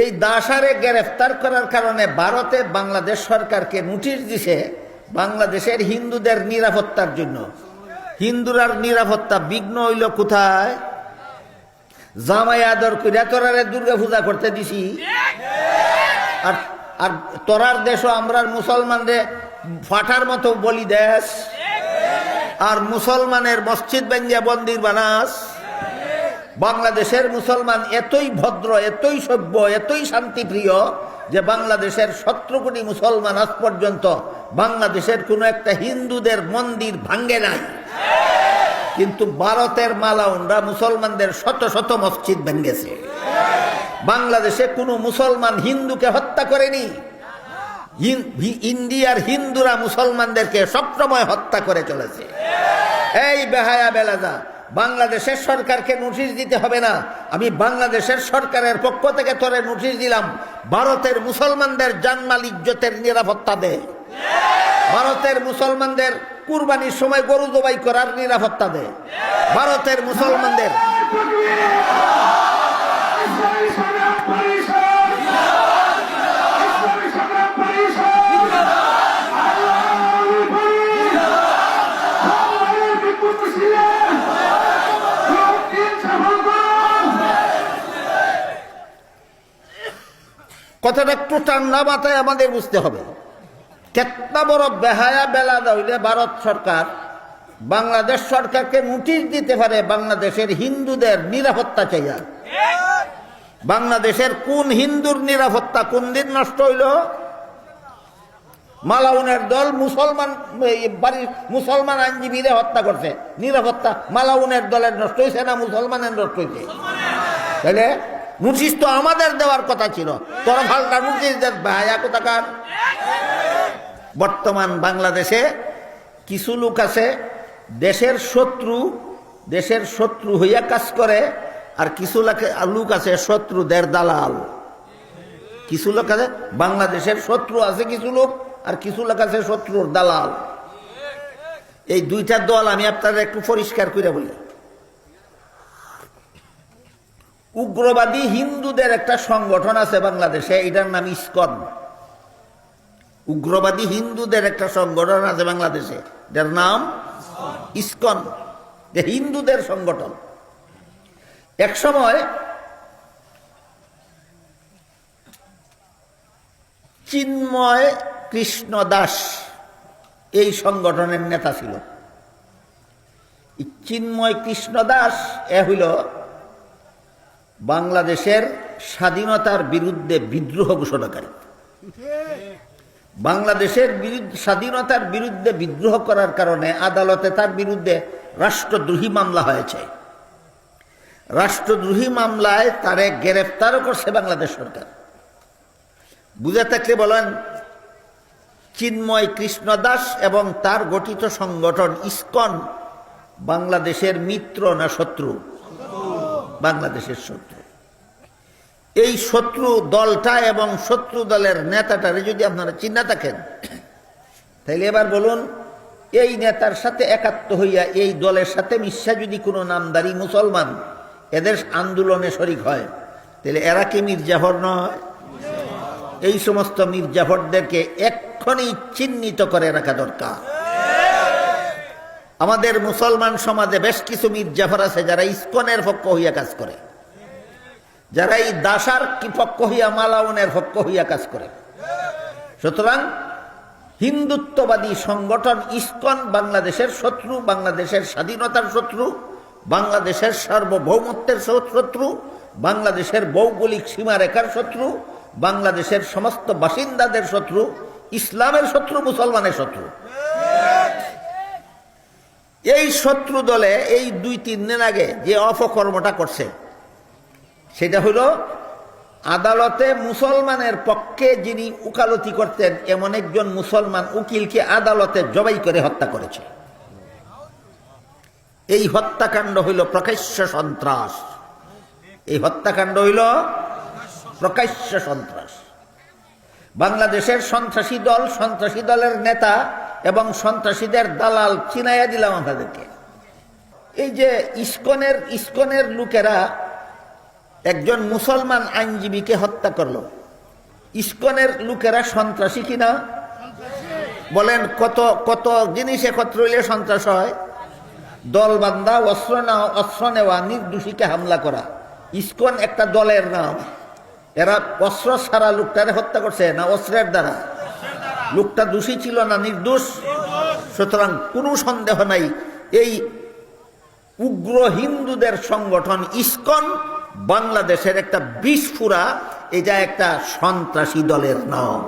এই দাসারে গ্রেফতার করার কারণে ভারতে বাংলাদেশ সরকারকে নোটিশ দিছে বাংলাদেশের হিন্দুদের নিরাপত্তার জন্য। হিন্দুরার নিরাপত্তা বিঘ্ন হইল কোথায়? জামাই আদর কইরা তোরারে দুর্গা পূজা করতে দিছি, আর আর তোরার দেশও আমরার মুসলমানরে ফাটার মতো বলি দেশ, আর মুসলমানের মসজিদ ভেঙ্গিয়া মন্দির বানাস। বাংলাদেশের মুসলমান এতই ভদ্র, এতই সভ্য, এতই শান্তিপ্রিয় যে বাংলাদেশের 17 কোটি মুসলমান আজ পর্যন্ত বাংলাদেশের কোনো একটা হিন্দুদের মন্দির ভাঙ্গে নাই। কিন্তু ভারতের মালাউনরা মুসলমানদের শত শত মসজিদ ভেঙ্গেছে। বাংলাদেশে কোনো মুসলমান হিন্দুকে হত্যা করেনি। ইন্ডিয়ার হিন্দুরা মুসলমানদেরকে সবসময় হত্যা করে চলেছে। এই বেহায়া বেলাদা, বাংলাদেশের সরকারকে নোটিশ দিতে হবে না, আমি বাংলাদেশের সরকারের পক্ষ থেকে তোরে নোটিশ দিলাম, ভারতের মুসলমানদের জানমাল ইজ্জতের নিরাপত্তা দে। ভারতের মুসলমানদের কুরবানির সময় গরু জবাই করার নিরাপত্তা দে। ভারতের মুসলমানদের কথাটা একটু ঠান্ডা মাথায় আমাদের বুঝতে হবে। কেতনা বড় বেহায়া বেলাদা হইলে ভারত সরকার বাংলাদেশ সরকারকে নোটিশ দিতে পারে বাংলাদেশের হিন্দুদের নিরাপত্তা চাইয়া। বাংলাদেশের কোন হিন্দুর নিরাপত্তা কোন দিন নষ্ট হইল? মালাউনের দল মুসলমান বাড়ির মুসলমান আইনজীবীরে হত্যা করছে, নিরাপত্তা মালাউনের দলের নষ্ট হয়েছে না মুসলমানের নষ্ট হয়েছে? তাহলে নোটিশ তো আমাদের দেওয়ার কথা ছিল, তোরা ফাল্টা নোটিশ দেন ভাইয়া কোথাকার। বর্তমান বাংলাদেশে কিছু লোক আছে দেশের শত্রু হইয়া কাজ করে, আর কিছু লোক আছে শত্রুদের দালাল। কিছু লোক আছে বাংলাদেশের শত্রু আছে কিছু লোক, আর কিছু লোক আছে শত্রুর দালাল। এই দুইটা দল আমি আপনাদের একটু পরিষ্কার করে বলি। উগ্রবাদী হিন্দুদের একটা সংগঠন আছে বাংলাদেশে, এটার নাম ইসকন। উগ্রবাদী হিন্দুদের একটা সংগঠন আছে বাংলাদেশে, এটার নাম ইসকন, যে হিন্দুদের সংগঠন। এক সময় চিন্ময় কৃষ্ণ দাস এই সংগঠনের নেতা ছিল। চিন্ময় কৃষ্ণ দাস হইল বাংলাদেশের স্বাধীনতার বিরুদ্ধে বিদ্রোহ ঘোষণাকারী। বাংলাদেশের স্বাধীনতার বিরুদ্ধে বিদ্রোহ করার কারণে আদালতে তার বিরুদ্ধে রাষ্ট্রদ্রোহী মামলা হয়েছে। রাষ্ট্রদ্রোহী মামলায় তারে গ্রেফতারও করছে বাংলাদেশ সরকার। বুঝে থাকলে বলেন, চিন্ময় কৃষ্ণ দাস এবং তার গঠিত সংগঠন ইসকন বাংলাদেশের মিত্র না শত্রু? বাংলাদেশের শত্রু। এই শত্রু দলটা এবং শত্রু দলের নেতাটারে যদি আপনারা চিন্তা থাকেন, তাহলে এবার বলুন, এই নেতার সাথে একাত্ম হইয়া এই দলের সাথে মিশা যদি কোনো নামদারি মুসলমান এদের আন্দোলনে শরিক হয়, তাহলে এরা কি মির্জাফর নয়? এই সমস্ত মির্জাফরদেরকে এক্ষুনি চিহ্নিত করে রাখা দরকার। আমাদের মুসলমান সমাজে বেশ কিছু মির্জাফর আছে যারা ইসকনের পক্ষ হইয়া কাজ করে, যারা এই দাসার কি পক্ষ হইয়া মালাউনের পক্ষ হইয়া কাজ করে। সুতরাং হিন্দুত্ববাদী সংগঠন ইসকন বাংলাদেশের শত্রু, বাংলাদেশের স্বাধীনতার শত্রু, বাংলাদেশের সার্বভৌমত্বের শত্রু, বাংলাদেশের ভৌগোলিক সীমারেখার শত্রু, বাংলাদেশের সমস্ত বাসিন্দাদের শত্রু, ইসলামের শত্রু, মুসলমানের শত্রু। এই শত্রু দলে এই 2-3 দিন আগে যে অপকর্মটা করছে সেটা হলো আদালতে মুসলমানের পক্ষে যিনি উকালতি করতেন এমন একজন মুসলমান উকিলকে আদালতে জবাই করে হত্যা করেছে। এই হত্যাকাণ্ড হইল প্রকাশ্য সন্ত্রাস। এই হত্যাকাণ্ড হইল প্রকাশ্য সন্ত্রাস। বাংলাদেশের সন্ত্রাসী দলের নেতা এবং সন্ত্রাসীদের দালাল চিনাইয়া দিলাম আপনাদেরকে। এই যে ইসকনের লোকেরা একজন মুসলমান আইনজীবীকে হত্যা করলো। ইসকনের লোকেরা সন্ত্রাসী কিনা বলেন? কত কত জিনিস একত্র হইলে সন্ত্রাস হয়। দলবান্ধা, অস্ত্র নেওয়া, নির্দোষীকে হামলা করা। ইসকন একটা দলের নাম। এরা অস্ত্র ছাড়া লোকটারে হত্যা করছে না অস্ত্রের দ্বারা? লোকটা দোষী ছিল না নির্দোষ? সুতরাং কোনো সন্দেহ নাই এই উগ্র হিন্দুদের সংগঠন ইসকন বাংলাদেশের একটা বিস্ফোরা, এটা একটা সন্ত্রাসী দলের নাম।